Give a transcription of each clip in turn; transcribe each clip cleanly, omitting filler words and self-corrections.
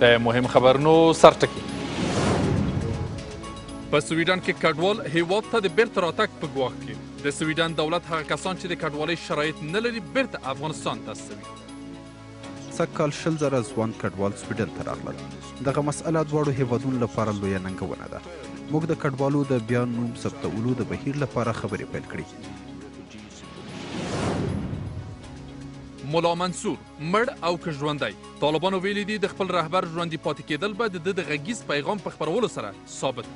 د مهم خبرونو سرټکي په سویډن کې کډوال هیواد ته د بیرته راتګ په ګواښ کې د سویډن دولت هغه کسان چې د کډوالۍ شرایط نه لري بیرته افغانستان ته استوي. سږکال 20,000 ځوان کډوال سویډن ته راغلل. دغه مسئله دواړو هیوادونو لپاره لویه ننګونه ده. موږ د کډوالو د بیا نوم ثبتولو د بهیر لپاره خبرې پیل کړې. ملا منصور مړ او که ژوندی طالبانو ویلي دي د خپل رهبر ژوندي پاتې کېدل به د ده د غږیز پیغام په خپرولو سره ثابت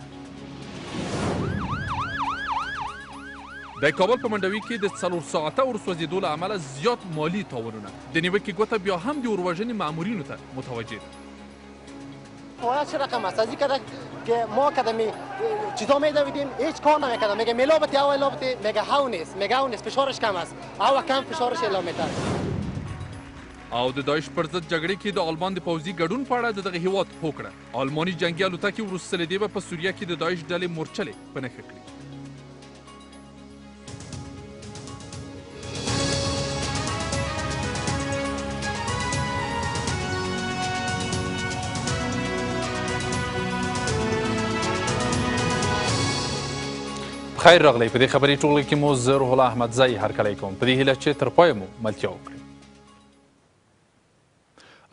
د کابل په منډوي کې د 4 ساعته ورسوځېدو له امله زیات مالي تاوانونه د نیوکې ګوته بیا هم د اوروژنې مامورینو ته متوجه ده. چه رقم است؟ از این کده که ما کدمی چیزا میدویدیم هیچ کار نمیکردم. میگه میلابتی او میلابتی میگه هاو نیست، میگه هاو نیست، فشارش کم است. او کم فشارش اعلام میتر. او د داعش پر ضد جګړې کې د آلمان د پوځي ګډون په اړه د دغه هیواد هوکړه آلماني جنګي الوتکې وروستلې دی به په سوریه کې د داعش ډلې مورچلې په نښه کړي. خیر راغلی په دې خبري ټولګي کې مو زه روح الله احمدزی هرکلی کوم په دې هیله چې تر پایه مو ملتیا وکړئ.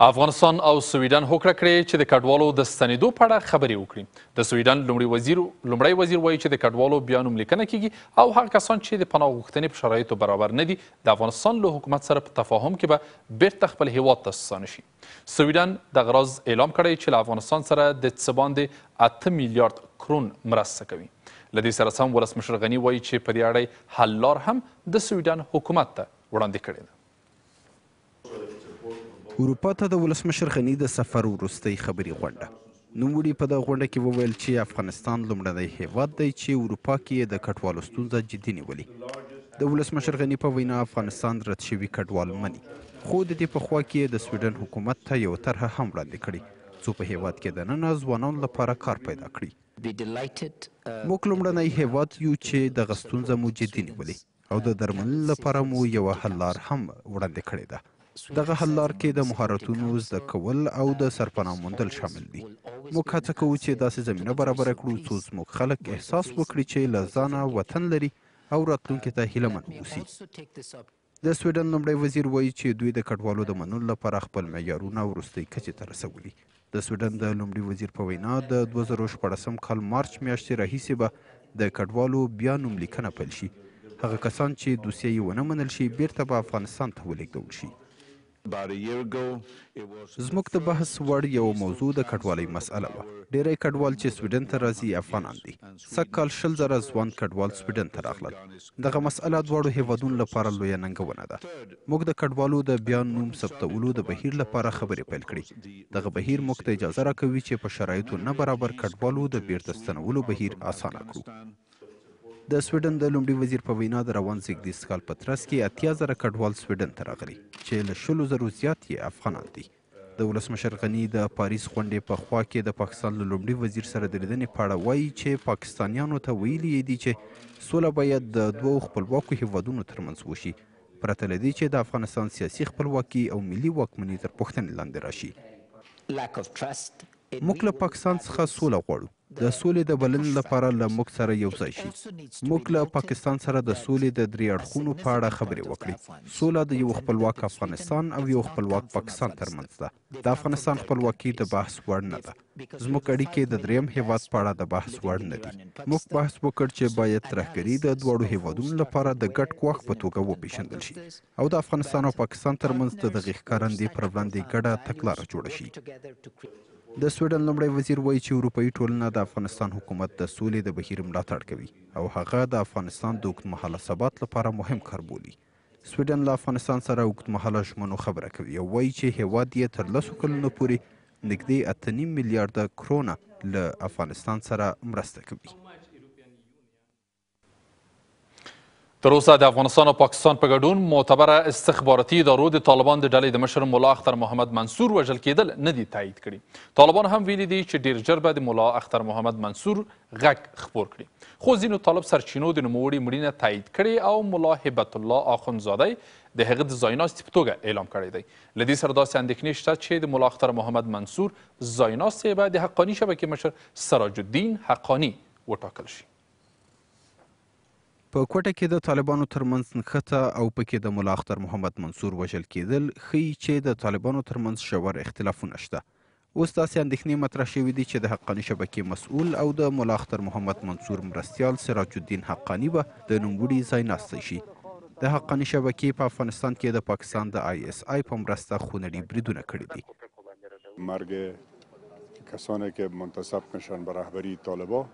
افغانستان او سویډن هوکړه کړې چې د کډوالو د ستنېدو په اړه خبرې وکړي. د سویډن لومړی وزیر وایي چې د کډوالو بیا نوم لیکنه کیږي او هغه کسان چې د پناه غوښتنې په شرایطو برابر نه دي د افغانستان له حکومت سره په تفاهم کې به بیرته خپل هیواد ته ستانه شي. سویډن دغه راز اعلام کړی چې له افغانستان سره د څه باندې 8 میلیارډ کرون مرسته کوي. له دې سره سم ولسمشر غني وایي چې په دې اړه حل لار هم د سویډن حکومت ته وړاندې کړې ده. اروپا ته د ولسمشر غني د سفر وروستۍ خبري غونډه. نوموړي په دغه غونډه کې وویل چې افغانستان لومړنی هیواد دی چې اروپا کې د کډوالو ستونزه جدي نیولې. د ولسمشر غني په وینا افغانستان رد شوي کډوال مني، خو د دې په خوا کې د سویډن حکومت ته یو طرحه هم وړاندې کړې څو په هیواد کې دننه ځوانانو لپاره کار پیدا کړي. موږ لومړنی هیواد یو چې دغه ستونزه مو جدي نیولې او د درملنې لپاره مو یوه حل لار هم وړاندې کړې ده. دغه حل لار کې د مهارتونو زده کول او د سرپناه موندل شامل دي. موږ هڅه کوو چې داسې زمینه برابره کړو څو زموږ خلک احساس وکړي چې له ځانه وطن لري او راتلونکي ته هیله من اوسي. د سویډن لومړی وزیر وایي چې دوی د کډوالو د منلو لپاره خپل معیارونه وروستۍ کچې ته رسولي. د سویډن د لومړي وزیر په وینا د 2014 کال مارچ میاشتې راهیسې به د کډوالو بیا نوم لیکنه پیل شي. هغه کسان چې دوسیه یې ونه منل شي بیرته به افغانستان ته ولېږدول شي. زموږ د بحث وړ یو موضوع د کډوالۍ مسأله وه. ډیری کډوال چې سویډن ته راځي افغانان دي. سږکال 20,000 ځوان کډوال سویډن ته راغلل. دغه مسأله دواړو هیوادونو لپاره لویه ننګونه ده. موږ د کډوالو د بیا نوم ثبتولو د بهیر لپاره خبرې پیل کړي. دغه بهیر موږ ته اجازه راکوي چې په شرایطو نه برابر کډوالو د بیرته ستنولو بهیر اسانه کړو. د سویډن د لومړي وزیر په وینا د روان زیږدیز کال په ترڅ کې 80,000 کډوال سویډن ته راغلي چې له 100,000 زیات یې افغانان دي. د ولسمشر غني د پاریس غونډې په خوا کې د پاکستان له لومړي وزیر سره د لیدنې په اړه وایي چې پاکستانیانو ته ویلي دي چې سوله باید د دوو خپلواکو هیوادونو ترمنځ وشي پرته له دې چې د افغانستان سیاسي خپلواکي او ملي واکمني تر پوښتنې لاندې راشي. موږ له پاکستان څخه سوله غواړو. د سولې د بلنې لپاره له موږ سره یو ځای شي. موږ له پاکستان سره د سولې د درې اړخونو په اړه خبرې وکړې. سوله د یو خپلواک افغانستان او یو خپلواک پاکستان ترمنځ ده. د افغانستان خپلواکي د بحث وړ نه ده. زموږ اړیکې د دریم هیواد په اړه د بحث وړ نه دي. موږ بحث وکړ چې باید ترهګري د دواړو هیوادونو لپاره د ګډ ګواښ په توګه وپېژندل شي او د افغانستان او پاکستان ترمنځ د دغې ښکارندې پر وړاندې ګډه تګلاره جوړه شي. د سویډن لومړی وزیر وایي چې اروپایي ټولنه د افغانستان حکومت د سولې د بهیر ملاتړ کوي او هغه د افغانستان د اوږدمهاله ثبات لپاره مهم کار بولي. سویډن له افغانستان سره اوږدمهاله ژمنو خبره کوي او وایي چې هیواد یې تر 10 کلونو پورې نږدې 8.5 میلیارډه کرونه له افغانستان سره مرسته کوي. تر اوسه د افغانستان او پاکستان په ګډون معتبره استخباراتي ادارو د طالبان د ډلې د مشر ملا اختر محمد منصور وژل کېدل نه دي تایید کړي. طالبان هم ویلي دي چې ډیر ژر به د ملا اختر محمد منصور غږ خپور کړي. خو ځینو طالب سرچینو د نوموړي مړینه تایید کړې او ملا هبت الله اخندزاده د هغه د ځایناستي په توګه اعلام کړی دی. له دې سره داسې اندېښنې شته چې د ملا اختر محمد منصور ځایناستې به د حقاني شبکې مشر سراج الدین حقاني وټاکل شي. په کوټه کې د طالبانو ترمنځ نښته او پکې د ملا اختر محمد منصور وژل کېدل ښیي چې د طالبانو ترمنځ ژور اختلافونه شته. اوس داسې اندېښنې مطرح شوي دي چې د حقاني شبکې مسؤل او د ملا اختر محمد منصور مرستیال سراج الدین حقاني به د نوموړي ځایناستی شي. د حقاني شبکې په افغانستان کې د پاکستان د ISI په مرسته خونړي بریدونه کړي دي. مرگ کسانی که منتصب میشن به رهبری طالبا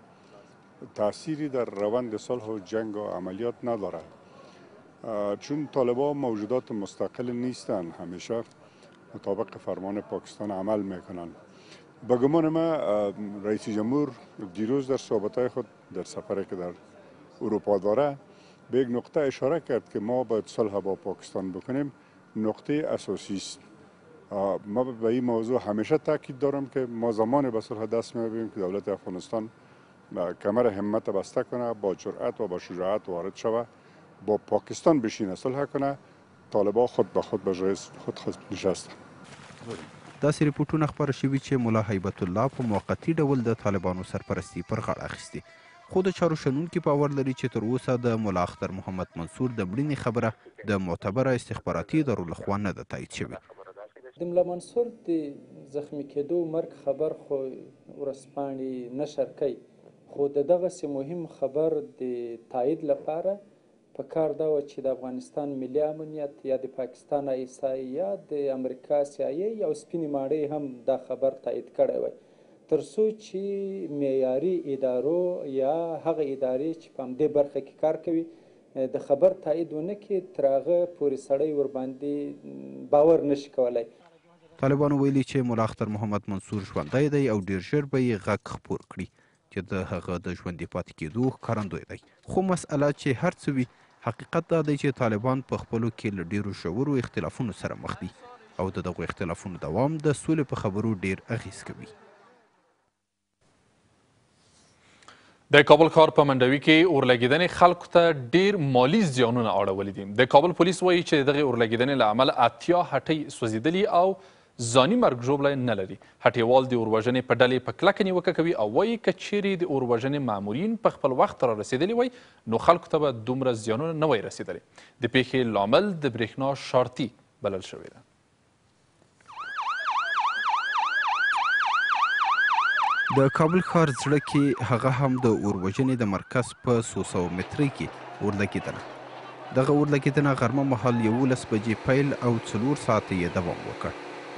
تأثیری در روند صلح و جنگ و عملیات ندارد، چون طالبا موجودات مستقل نیستند، همیشه مطابق فرمان پاکستان عمل میکنند. به گمان ما رئیس جمهور دیروز در صحبتهای خود در سفری که در اروپا داره به یک نقطه اشاره کرد که ما باید صلح با پاکستان بکنیم. نقطه اساسی است. ما به این موضوع همیشه تاکید دارم که ما زمان به صلح دست می‌یابیم که دولت افغانستان کمر همت بسته کنه، با جرأت و با شجاعت وارد شود، با پاکستان بشینه صلح کنه. طالبان خود به خود به جای خود نشستند. داسې ریپورټونه خپاره شوي چې ملا هیبت الله په موقتي ډول د طالبانو سرپرستي پر غاړه اخیستې، خو د چارو شنونکي باور لري چې تر اوسه د ملا اختر محمد منصور د مړینې خبره د معتبره استخباراتي ادارو لخوا نه ده تایید شوې. د ملا منصور د زخمي کېدو مرګ خبر خو ورځپاڼې نشر کوي، خو د دغسې مهم خبر د تایید لپاره په کار دا و چې د افغانستان ملي امنیت یا د پاکستان ISI یا د امریکا CIA یا سپینې ماڼۍ هم دا خبر تایید کړی وای، تر څو چې معیاري ادارو یا هغه ادارې چې په همدې برخه کې کار کوي د خبر تایید ونه کړي، تر هغه پورې سړی ورباندې باور نشي کولی. طالبانو ویلي چې ملا اختر محمد منصور ژوندی دی او ډیر ژر به یې غږ خپور کړي چې د هغه د ژوندي پاتې کېدو ښکارندوی دی. خو مسئله چې هر څه وي، حقیقت دا دی چې طالبان په خپلو کې له ډیرو ژورو اختلافونو سره مخ دي او د دغو اختلافونو دوام د سولې په خبرو ډیر اغیز کوي. د کابل ښار په منډوي کې اورلګیدنې خلکو ته ډیر مالی زیانونه اړولي دي. د کابل پولیس وایي چې دغې اورلګیدنې له امله 80 هټۍ سوځېدلي او ځاني مرګ ژوبلی نه لري. هټیوال د اوروژنې په ډلې په کلکه نیوکه کوي او وایي که چیرې د اوروژنې مامورین په خپل وخت را رسېدلي وای نو خلکو ته به دومره زیانونه نه وای رسېدلی. د پیښې لامل د برېښنا شارتي بلل شوې ده. د کابل ښار زړه کې هغه هم د اوروژنې د مرکز په 300 مترۍ کې اورلګېدنه. دغه اورلګېدنه غرمه مهال 11 بجې پیل او 4 ساعته یې دوام وکړ.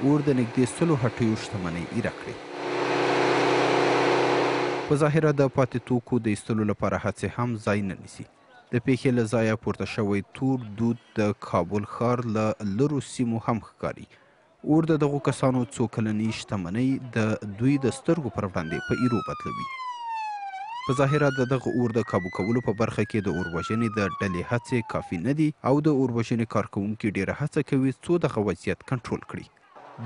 اور د نږدې 100 هټیو شتمنۍ ایره کړې. په ظاهره د پاتې توکو د ایستلو لپاره هڅې هم ځای نه نیسي. د پیښې له ځایه پورته شوی تور دود د کابل ښار له لرو سیمو هم ښکاري. اور د دغو کسانو څو کلنۍ شتمنۍ د دوی د سترګو پر وړاندې په ایرو بدلوي. په ظاهره د دغه اور د کابو کولو په برخه کې د اوروژنې د ډلې هڅې کافي نه دي او د اوروژنې کارکوونکي ډیره هڅه کوي څو دغه وضعیت کنټرول کړي.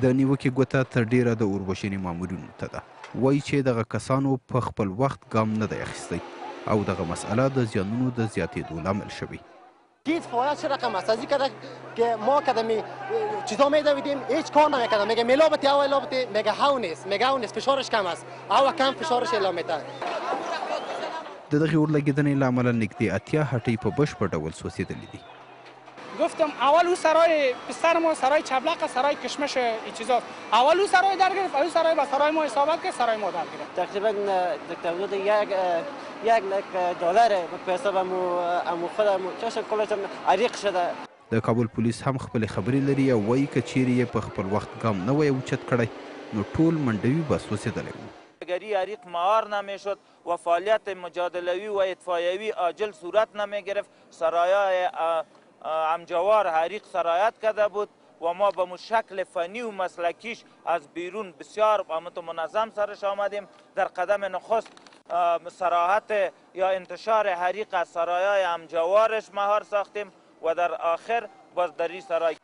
د نیوکې ګوته تر ډیره د اوروژنې مامورینو ته ده. وایي چې دغه کسانو په خپل وخت ګام نه دی اخیستی او دغه مسئله د زیانونو د زیاتېدو لامل شوی. هیچ فعالیت چه رقم است؟ از این کده که ما کدمی چیزا میدویدیم هیچ کار نمیکردم. میگه میلابتی او الابتی میگه هاو نیست فشارش کم است او کم فشارش اعلام میده. د دغې اورلګېدنې له امله نږدې 80 هټۍ په بشپړ ډول سوځېدلې دي. گفتم اول او سرای پسر ما سرای چبلق سرای کشمش چیزاست. اول او سرای در گرفت، اول سرای با سرای ما حسابت که سرای ما در گرفت. تقریبا حدود یک لک دلار به حساب امو خودم چشم کلشم عریق شده. د کابل پولیس هم خپل خبرې لري او وایي که چیرې یې په خپل وخت ګام نه وای اوچت کړی نو ټول منډوي به سوځېدلی و. گری عریق مهار نمیشد و فعالیت مجادلوی و اطفایوی عاجل صورت نمیگرفت. سرایای امجوار حریق سرایت کرده بود و ما به شکل فنی و مسلکیش از بیرون بسیار منظم سرش آمدیم. در قدم نخست سراحت یا انتشار حریق از سرایای امجوارش مهار ساختیم و در آخر باز در این سرای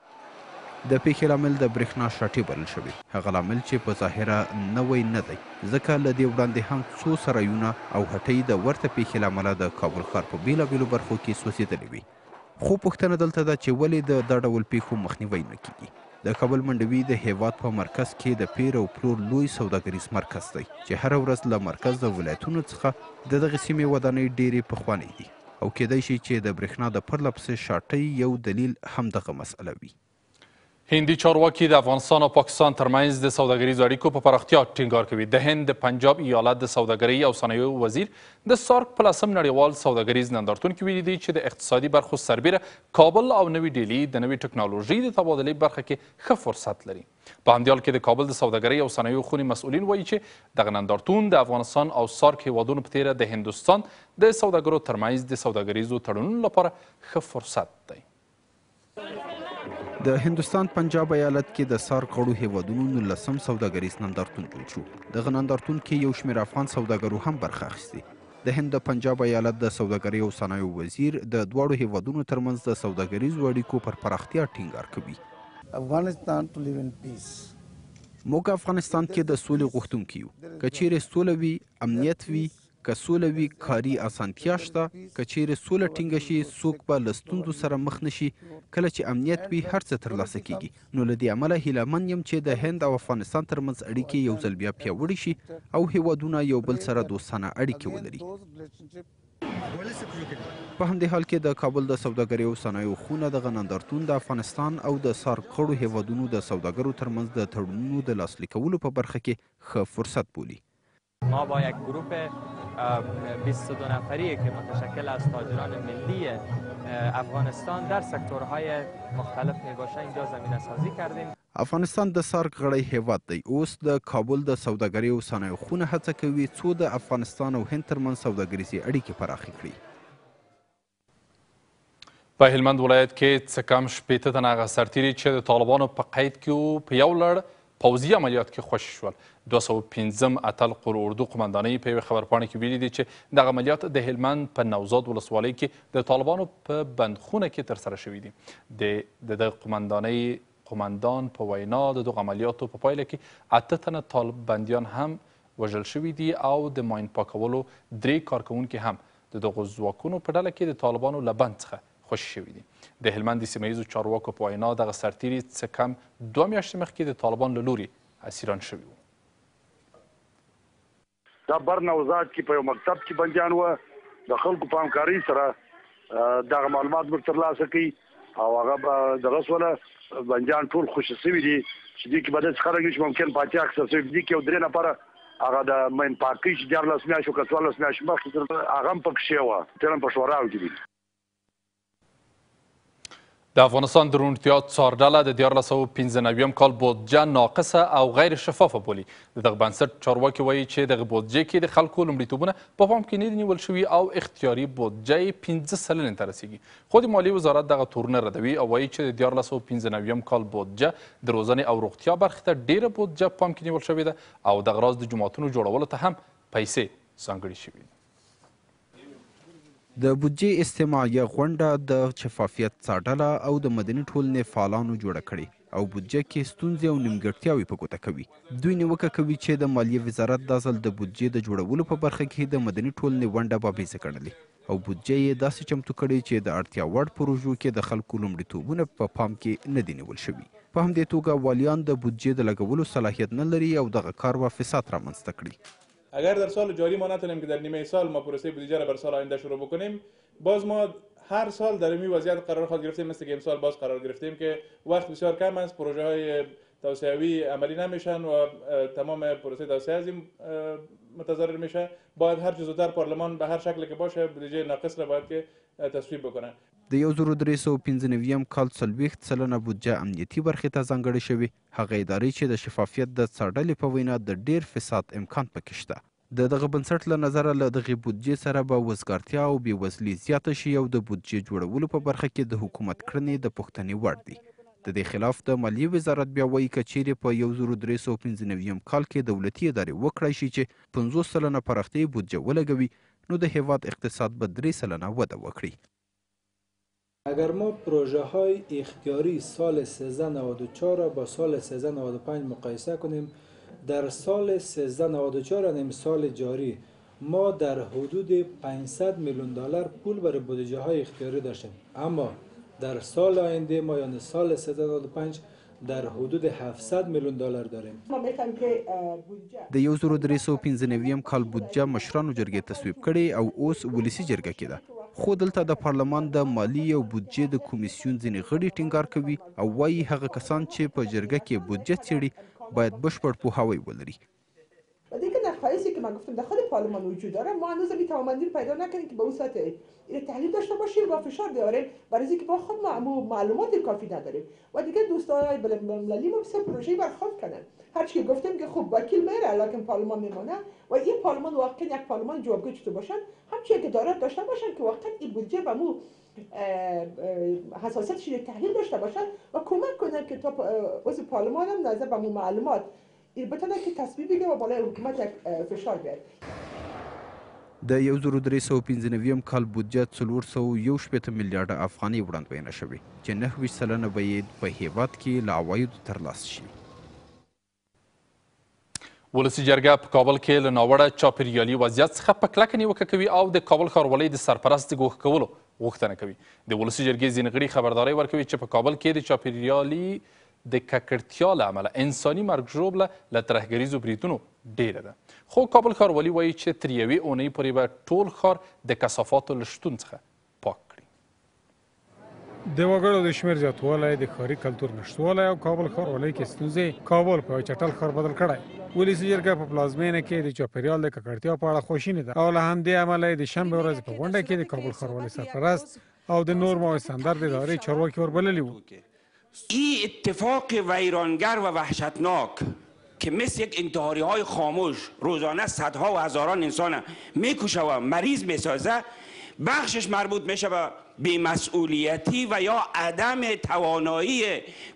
د پیښې لامل د برېښنا شاټې بلل شوی. هغه لامل چې په ظاهره نوی نه دی ځکه له دې وړاندې هم څو سرایونه او هټۍ د ورته پیښې له امله د کابل ښار په بېلابېلو برخو کې سوځېدلې وي. خو پوښتنه دلته ده چې ولې د دا ډول پیښو مخنیوی نه کیږي. د کابل منډوي د هیواد په مرکز کې د پیر او پلور لوی سوداګریز مرکز دی چې هره ورځ له مرکز د ولایتونو څخه د دغې سیمې ودانۍ ډېرې پخوانۍ دي او کیدای شي چې د برېښنا د پرله پسې شاټۍ یو دلیل همدغه مسئله وي. هندي چارواکي د افغانستان او پاکستان ترمنځ د سوداګریزو اړیکو په پراختیا ټینګار کوي. د هند د پنجاب ایالت د سوداګرۍ او صنایعو وزیر د سارک په 10 نړیوال سوداګریز نندارتون کې ویلي دي چې د اقتصادي برخو سربیره کابل او نوې ډیلي د نوې ټکنالوژۍ د تبادلې برخه کې ښه فرصت لري. په همدې حال کې د کابل د سوداګرۍ او صنایعو خونې مسؤلین وایي چې دغه نندارتون د افغانستان او سارک هیوادونو په تیره د هندوستان د سوداګرو ترمنځ د سوداګریزو تړونونو لپاره ښه فرصت دی. د هندوستان پنجاب ایالت کې د سارک غړو هیوادونو 19 سوداګریز نندارتون جوړ شو. دغه نندارتون کې یو شمېر افغان سوداګرو هم برخه اخیستې. د هند د پنجاب ایالت د سوداګرۍ او صنایعو وزیر د دواړو هیوادونو ترمنځ د سوداګریزو اړیکو پر پراختیا ټینګار کوي. افغانستان to live in peace. موږ افغانستان کې د سولې غوښتونکي یو. که چیرې سوله وي، امنیت وي، که سوله وي کاري اسانتیا شته، که چیرې سوله ټینګه شي څوک به له ستونزو سره مخ نشي. کله چې امنیت وي هر څه ترلاسه کیږي. نو له دې امله هیله من یم چې د هند او افغانستان ترمنځ اړیکې یو ځل بیا پیاوړې شي او هیوادونه یو بل سره دوستانه اړیکې ولري. په همدې حال کې د کابل د سوداګرۍ او صنایعو خونه دغه نندارتون د افغانستان او د سارک غړو هیوادونو د سوداګرو ترمنځ د تړونونو د لاسلیک کولو په برخه کې ښه فرصت بولي. ما با یک گروه 22 نفری که متشکل از تاجران ملی افغانستان در سکتورهای مختلف می باشه اینجا زمینه سازی کردیم. افغانستان د سارک غړی هیواد دی. اوس د کابل د سوداګرۍ او صنایعو خونه هڅه کوي څو د افغانستان او هند ترمنځ سوداګریزي اړیکې پراخې کړي. په هلمند ولایت کې څه کم 80 تنه هغه سرتیري چې د طالبانو په قید کې په یو لړ پوځي عملیات کې خوشي شول. 215 اتل قور اردو قمندانۍ په یوې خبرپاڼې کې ویلي دي چې دغه عملیات د هلمند په نوزاد ولسوالۍ کې د طالبانو په بندخونه کې ترسره شوي دي. د دغه قمندان په وینا د دغه عملیاتو په پایله کې 8 تنه طالب بندیان هم وژل شوي دي او د ماین پاکولو 3 کارکوونکي هم د دغو ځواکونو په ډله کې د طالبانو له بند څخه خوشي شوي دي. د هلمند د سیمه ییزو چارواکو په وینا دغه سرتیري څه کم 2 میاشتې مخکې د طالبانو له لوري اسیران شوي وو. دا بر نوزاد کې په یو مکتب کې بندیان وو. د خلکو په همکارۍ سره دغه معلومات موږ ترلاسه کړي او هغه به دغه سوله بندیان ټول خوشي شوي دي چې دې کې به داسې خلک وي چې ممکن پاتې اکثر شوي دي کې یو 3 نفره هغه د ماین پاکۍ چې 14 میاشتو که 14 میاشتې مخکې هغه هم پکښې وه. تېره په شوراو کې دي. د افغانستان د روڼتیا څارډله د 1495 کال بودجه ناقصه او غیر شفافه بولي. د دغه بنسټ چارواکي وایي چې دغه بودجه کې د خلکو لومړیتوبونه په پام کې نه دي نیول شوي او اختیاري بودجه یې 15 سلنې ته رسیږي. خو د مالیې وزارت دغه تورونه ردوي او وایي چې د 1495 کال بودجه د روزنې او روغتیا برخې ته ډیره بودجه په پام کې نیول شوې ده او دغه راز د جوماتونو جوړولو ته هم پیسې ځانګړې شوي دي. د بودجې استماعیه غونډه د شفافیت څارډله او د مدني ټولنې فعالانو جوړه کړې او بودجه کې ستونزې او نیمګړتیاوې په ګوته کوي. دوی نیوکه کوي چې د مالیې وزارت دا ځل د بودجې د جوړولو په برخه کې د مدني ټولنې ونډه بابیزه ګڼلې او بودجه یې داسې چمتو کړې چې د اړتیا وړ پروژو کې د خلکو لومړیتوبونه په پام کې نه دي نیول شوي. په همدې توګه والیان د بودجې د لګولو صلاحیت نه لري او دغه کار و فساد رامنځته کړي. اگر در سال جاری ما نتونیم که در نیمه سال ما پروسه بودجه را بر سال آینده شروع بکنیم، باز ما هر سال در این وضعیت قرار خواهد گرفتیم مثل که امسال باز قرار گرفتیم که وقت بسیار کم است، پروژه های توسعوی عملی نمیشن و تمام پروسه توسعه از این متضرر میشه. باید هر چه زودتر پارلمان به هر شکلی که باشه بودجه ناقص را باید که تصویب بکنه. د 1395 کال 40 سلنه بودجه امنیتي برخې ته ځانګړې شوې. هغه ادارې چې د شفافیت د څارډلې په وینا د ډیر فساد امکان پکې شته. د دغه بنسټ له نظره له دغې بودجې سره به وزګارتیا او بېوزلي زیاته شي او د بودجې جوړولو په برخه کې د حکومت کړنې د پوښتنې وړ دي. د دې خلاف د مالیې وزارت بیا وایي که چیرې په 1395 کال کې دولتي ادارې وکړای شي چې 50 سلنه پراختیایي بودجه ولګوي نو د هیواد اقتصاد به 3 سلنه وده وکړي. اگر ما پروژه های اختیاری سال 1394 را با سال 1395 مقایسه کنیم، در سال 1394 یعنی سال جاری ما در حدود $500 میلیون پول برای بودجه های اختیاری داشتیم، اما در سال آینده ما یعنی سال 2025 در حدود 700 میلیون دلار داریم. ما میخوایم که د 1395 کال بودجه مشرانو جرګې تصویب کړي او اوس ولسي جرګه کې ده. خو دلته د پارلمان د مالی او بودجې د کمیسیون ځینې غړي ټینګار کوي او وایي هغه کسان چې په جرګه کې بودجه څیړي باید بشپړ پوهاوی ولري. و دیگه نقایصی که من گفتم در خود پارلمان وجود داره، ما هنوز این توانمندی پیدا نکردیم که به اون سطح تحلیل داشته باشیم و فشار بیاریم، برای اینکه ما خود معلومات کافی نداریم. و دیگه دوستان بین‌المللی ما بسیار پروژه‌ای برخواد کردن. هر چی گفتیم که خوب وکیل میره لکن پارلمان میمونه و این پارلمان واقعا یک پارلمان جوابگو چطور باشن، همچنین که دارد داشته باشن که واقعا این بودجه و مو حساسیتش تحلیل داشته باشن و کمک کنن که تا عضو پارلمان هم نظر به معلومات بتونه که تصویب بگیره و بالای حکومت یک فشار بیاره. د 1395 کال بودجه 411 میلیارډ افغانۍ وړاندوینه شوې چې 9% به یې په هیواد کې له عوایدو ترلاسه شي. ولسي جرګه په کابل کې له ناوړه چاپیریالي وضعیت څخه په کلکه نیوکه کوي او د کابل ښاروالۍ د سرپرست ګوښه کولو غوښتنه کوي. د ولسي جرګې ځینې غړي خبرداری ورکوي چې په کابل کې د چاپیریالي د ککړتیا له امله انساني مرګ ژوبله له ترهګریزو بریدونو ډیره ده. خو کابل ښاروالي وایي چې تر یوې اونۍ پورې به ټول ښار د کثافاتو له شتون څخه پاک کړي. د وګړو د شمېر زیاتوالی، د ښاري کلتور نشتوالی او کابل ښاروالۍ کې ستونزې کابل په یو چټل ښار بدل کړی. ولسي جرګه په پلازمینه کې د چاپیریال د ککړتیا په اړه خواشینې ده او له همدې امله د شنبې ورځې په غونډه کې د کابل ښاروالۍ سرپرست او د نورم او استاندارد ادارې چارواکي وربللي وو. این اتفاق ویرانگر و وحشتناک که مثل یک انتحاری های خاموش روزانه صدها و هزاران انسان میکشه و مریض میسازه، بخشش مربوط میشه به بی‌مسئولیتی و یا عدم توانایی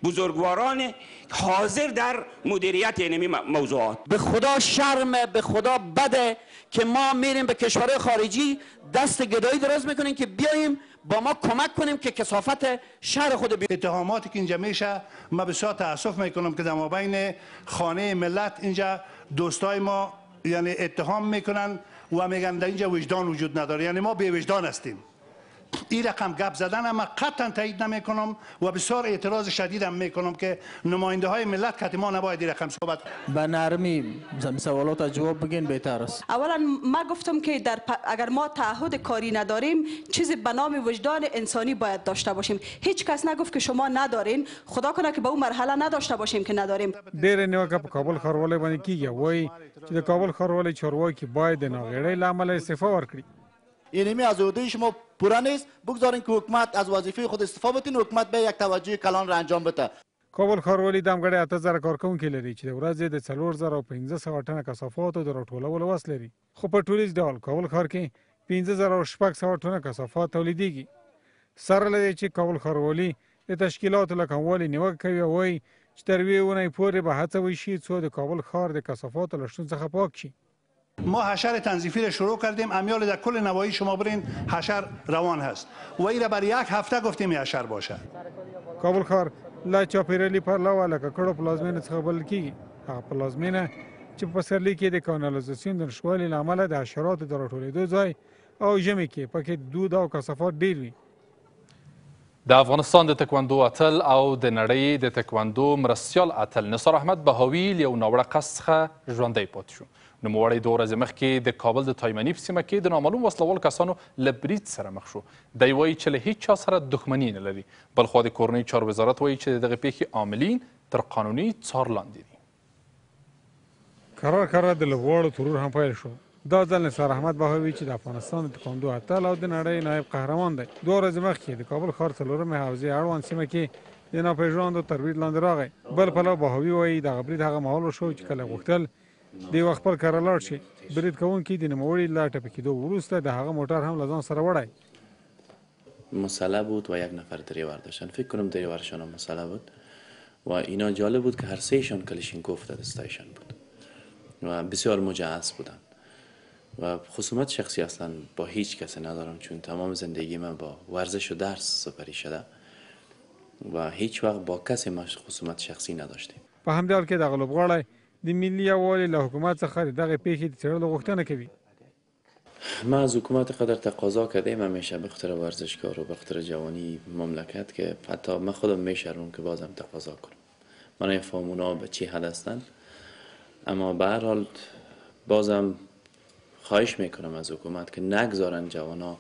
بزرگواران حاضر در مدیریت اینمی موضوعات. به خدا شرمه، به خدا بده که ما میریم به کشورهای خارجی دست گدایی دراز میکنیم که بیاییم با ما کمک کنیم که کثافت شهر خود اتهاماتی که اینجا میشه، من بسیار تاسف میکنم که در مابین خانه ملت اینجا دوستای ما یعنی اتهام میکنن و میگن در اینجا وجدان وجود نداره، یعنی ما بی وجدان هستیم. این رقم گپ زدن من قطعا تایید نمیکنم و بسیار اعتراض شدیدم میکنم که نماینده های ملت که ما نباید این رقم صحبت. به نرمی سوالات جواب بگین بهتر است. اولا ما گفتم که اگر ما تعهد کاری نداریم چیزی به نام وجدان انسانی باید داشته باشیم. هیچ کس نگفت که شما ندارین، خدا کنه که به اون مرحله نداشته باشیم که نداریم. ډېر نیوکه په کابل ښاروالۍ باندې کیږي، وایي چې د کابل ښاروالۍ چارواکي باید د ناغېړۍ له امله استعفا ورکړي. اینمی از عهده شما پوره نیست، بگذارین که حکومت از وظیفه خود استعفا بتین، حکومت به یک توجه کلان را انجام بده. کابل ښاروالي ځانګړی 8000 کارکوونکي لري چې د ورځې د 4500 ټنه کثافاتو د راټولولو وس لري. خو په ټولیز ډول کابل ښار کې 5600 ټنه کثافات تولیدېږي. سره له دې چې کابل ښاروالي د تشکیلاتو له کموالي نیوکه کوي او وایي چې تر یوې اونۍ پورې به هڅه وشي څو د کابل ښار د کثافاتو له شتون څخه پاک شي. ما حشر تنظیفی را شروع کردیم، امیال در کل نواحی شما برین حشر روان هست و این را برای یک هفته گفتیم حشر باشه. کابل ښار له چاپیریالي پلوه له ککړو پلازمینې څخه بلل کیږي. هغه پلازمینه چې په پسرلي کې د کانالیزاسیون د نشتوالي له امله د حشراتو د راټولېدو ځای او ژمي کې پکې دود او کثافات ډېر وي. د افغانستان د تکواندو اتل او د نړۍ د تکواندو مرستیال اتل نثار احمد بهاوي له یو ناوړه قصد څخه ژوندی پاتې شو. نوموړی 2 ورځې مخکې د کابل د تایمني په سیمه کې د نامعلوم وسلوال کسانو له برید سره مخ شو. دی وایي چې له هیڅ چا سره دښمني نه لري. بلخوا د کورنۍ چارو وزارت وایي چې د دغې پیښې عاملین تر قانوني څار لاندې دي. کرار د لوبغاړو ترور هم پیل شو. دا ځل نثار احمد بهاوي چې د افغانستان د تکواندو اتل او د نړۍ نایب قهرمان دی 2 ورځې مخکې د کابل ښار 4مې حوزې اړوند سیمه کې د ناپېژاندو تر برید لاندې راغی. بل پلو بهاوي وایي دغه برید هغه مهال وشو چې کله غوښتل د یو خپل کره لاړ شي. برید کوونکي د نوموړي له ټپي کېدو وروسته د هغه موټر هم له ځان سره وړی. مسئله بود و یک نفر دریور داشتن. فکر کنم دریورشان هم مسئله بود و اینا جالب بود که هر سهشان کلشینکوف در دستایشان بود و بسیار مجهز بودن و خصومت شخصی اصلا با هیچ کسی ندارم چون تمام زندگی من با ورزش و درس سپری شده و هیچ وقت با کسی ما خصومت شخصی نداشتیم. په همدې حال کې دغه لوبغاړی د ملي یووالي له حکومت څخه دغه پیښې د څېړلو غوښتنه کوي. ما از حکومت قدر تقاضا کردیم همیشه بخاطر ورزشکار و بخاطر جوانی مملکت که حتی من خودم میشرم که بازم تقاضا کنم. من نفهم اونا به چی حد هستن، اما به هر حال بازم خواهش میکنم از حکومت که نگذارن جوانا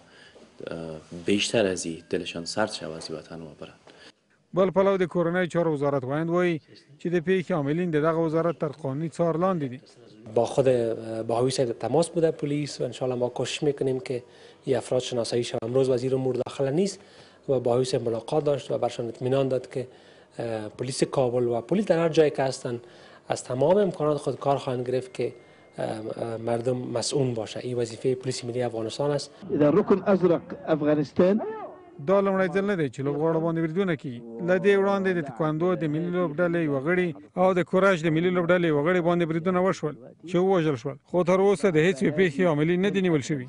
بیشتر از این دلشان سرد شود از وطن و برن. بل پلو د کورنۍ چارو وزارت وایند وایي چې د پیښې عاملین د دغه وزارت تر قانوني څار لاندې دي. با خود باهوی صاحب تماس بوده پلیس و انشالله ما کوشش میکنیم که این افراد شناسایی شود. امروز وزیر امور داخله نیست و باهوی صاحب ملاقات داشت و برشان اطمینان داد که پلیس کابل و پلیس در هر جایی که هستند از تمام امکانات خود کار خواهند گرفت که مردم مسئول باشه. این وظیفه پلیس ملی افغانستان است. در رکن ازرق افغانستان دا لومړی ځل نه دی چې لوبغاړو باندې بریدونه کوي. له دې وړاندې د تکواندو د ملي لوبډلې یوه غړي او د کوراش د ملي لوبډلې یوه غړي باندې بریدونه وشول چې ووژل شول، خو تر اوسه د هېڅ یوې پیښې عاملین نه دي نیول شوي.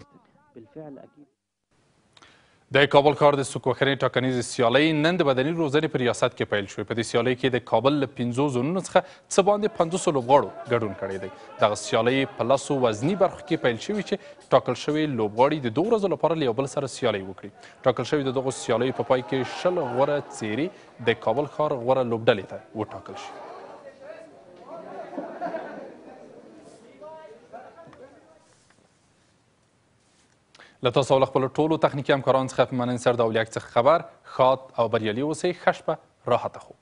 د کابل ښار د سوکوخرۍ ټاکنیزې سیالۍ نن د بدني روزنې په ریاست کې پیل شوې. په دې سیالۍ کې د کابل له 5 زونونو څخه څه باندې 500 لوبغاړو ګډون کړی دی. دغه سیالۍ په 10 وزني برخو کې پیل شوې چې ټاکل شوي لوبغاړي د 2 ورځو لپاره له یو بل سره سیالۍ وکړي. ټاکل شوي د دغو سیالیو په پای کې 20 غوره څېرې د کابل ښار غوره لوبډلې ته وټاکل شي. له تاسو له خپلو ټولو تخنیکي همکارانو څخه په مننې سره د اولیاک څخه خبر ښاد او بریالي اوسئ. ښه شپه، راحته خوب.